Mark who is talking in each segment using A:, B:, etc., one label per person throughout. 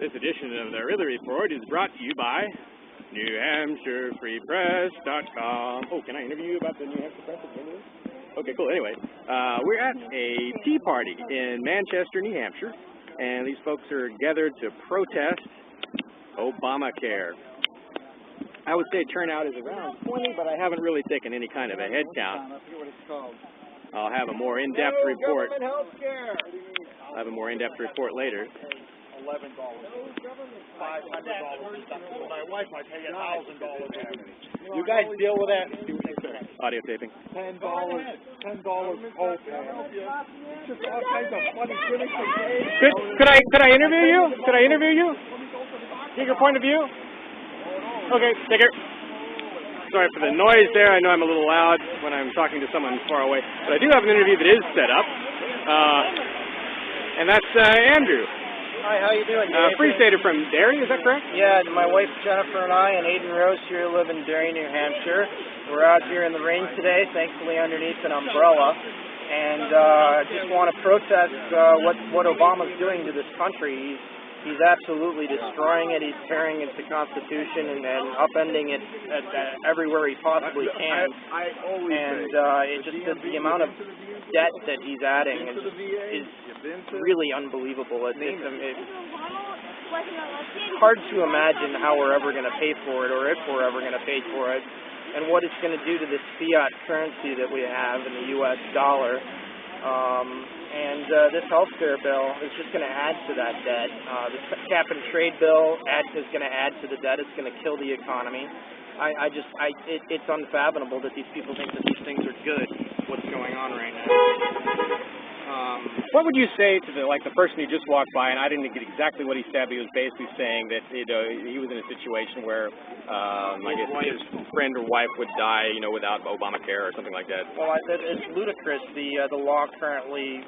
A: This edition of the Ridley Report is brought to you by NewHampshireFreePress.com. Oh, can I interview you about the New Hampshire Press? Okay, cool. Anyway, we're at a tea party in Manchester, New Hampshire, and these folks are gathered to protest Obamacare. I would say turnout is around 20, but I haven't really taken any kind of a head count.
B: I forget what it's called.
A: I'll have a more in-depth report.
B: Healthcare.
A: I'll have a more in-depth report later.
B: $11. $500. My wife might pay $1,000. You guys deal with that.
A: Audio taping.
B: $10. $10 copay. Just all kinds of funny gimmicks and games.
A: Could I interview you? Could I interview you? Get your point of view? Okay, take care. Sorry for the noise there. I know I'm a little loud when I'm talking to someone far away, but I do have an interview that is set up, and that's Andrew.
C: Hi, how you doing?
A: Free Stater from Derry, is that correct?
C: Yeah, my wife Jennifer and I and Aiden Rose here live in Derry, New Hampshire. We're out here in the rain today, thankfully underneath an umbrella, and just want to protest what Obama's doing to this country. He's absolutely destroying it. He's tearing into the Constitution and upending it everywhere he possibly can. It just the amount of debt that he's adding is really unbelievable. It's hard to imagine how we're ever going to pay for it, or if we're ever going to pay for it, and what it's going to do to this fiat currency that we have in the U.S. dollar. This health care bill is just going to add to that debt. This cap and trade bill is going to add to the debt. It's going to kill the economy. It's unfathomable that these people think that these things are good. What's going on right now?
A: What would you say to the person who just walked by, and I didn't get exactly what he said, but he was basically saying that he was in a situation where I guess his friend or wife would die, without Obamacare or something like that.
C: Well, it's ludicrous. The law currently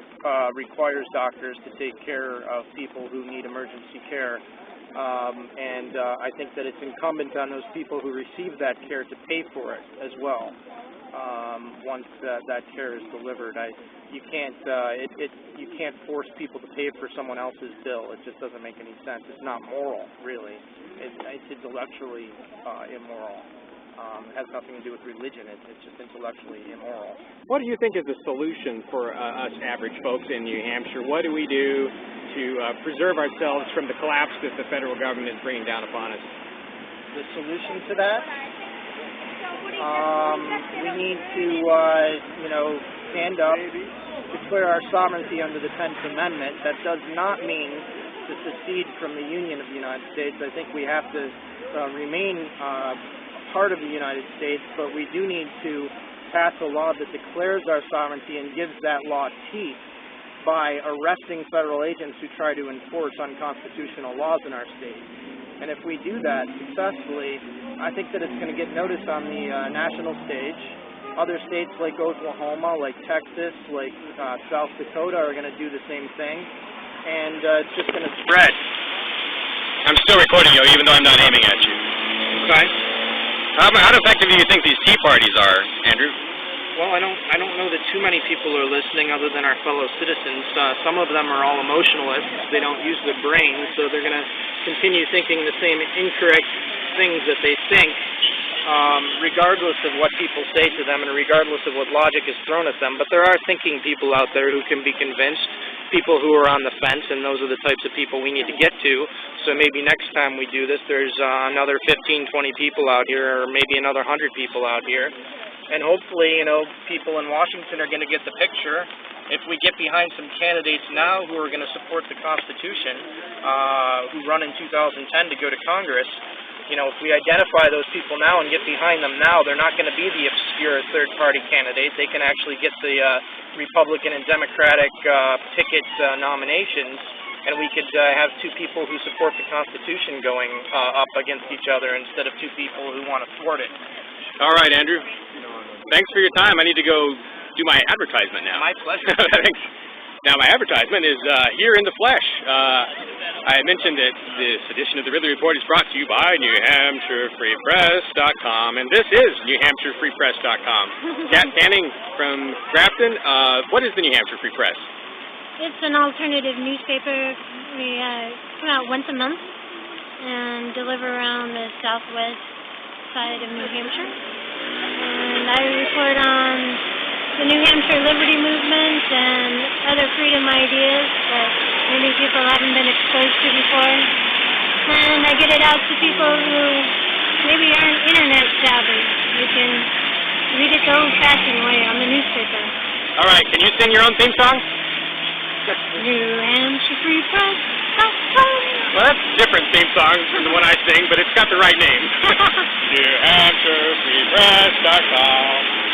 C: requires doctors to take care of people who need emergency care. I think that it's incumbent on those people who receive that care to pay for it as well. Once that care is delivered, you can't force people to pay for someone else's bill. It just doesn't make any sense. It's not moral, really. It's intellectually immoral. It has nothing to do with religion. It's just intellectually immoral.
A: What do you think is the solution for us average folks in New Hampshire? What do we do to preserve ourselves from the collapse that the federal government is bringing down upon us?
C: The solution to that? We need to, stand up, declare our sovereignty under the 10th Amendment. That does not mean to secede from the Union of the United States. I think we have to remain part of the United States, but we do need to pass a law that declares our sovereignty and gives that law teeth by arresting federal agents who try to enforce unconstitutional laws in our state. And if we do that successfully, I think that it's going to get noticed on the national stage. Other states like Oklahoma, like Texas, like South Dakota are going to do the same thing. And it's just going to spread.
A: I'm still recording you, even though I'm not aiming at you.
C: Okay.
A: How effective do you think these tea parties are, Andrew?
C: Well, I don't know that too many people are listening other than our fellow citizens. Some of them are all emotionalists. They don't use their brains, so they're going to continue thinking the same incorrect things that they think, regardless of what people say to them and regardless of what logic is thrown at them. But there are thinking people out there who can be convinced, people who are on the fence, and those are the types of people we need to get to. So maybe next time we do this, there's another 15, 20 people out here, or maybe another 100 people out here. And hopefully, people in Washington are going to get the picture. If we get behind some candidates now who are going to support the Constitution, who run in 2010 to go to Congress, if we identify those people now and get behind them now, they're not going to be the obscure third-party candidate. They can actually get the Republican and Democratic ticket nominations, and we could have two people who support the Constitution going up against each other instead of two people who want to thwart it.
A: All right, Andrew. Thanks for your time. I need to go do my advertisement now.
C: My pleasure.
A: Thanks. Now, my advertisement is here in the flesh. I mentioned that this edition of the Ridley Report is brought to you by NewHampshireFreePress.com, and this is NewHampshireFreePress.com. Kat Canning from Grafton. What is the New Hampshire Free Press?
D: It's an alternative newspaper. We come out once a month and deliver around the southwest side of New Hampshire. And I report on the New Hampshire Liberty Movement and other freedom ideas that maybe people haven't been exposed to before. And I get it out to people who maybe aren't internet savvy. You can read it the old-fashioned way on the newspaper.
A: All right, can you sing your own theme song?
D: New Hampshire Free Press.
A: Well, that's a different theme song from the one I sing, but it's got the right name. NewHampshireFreePress.com.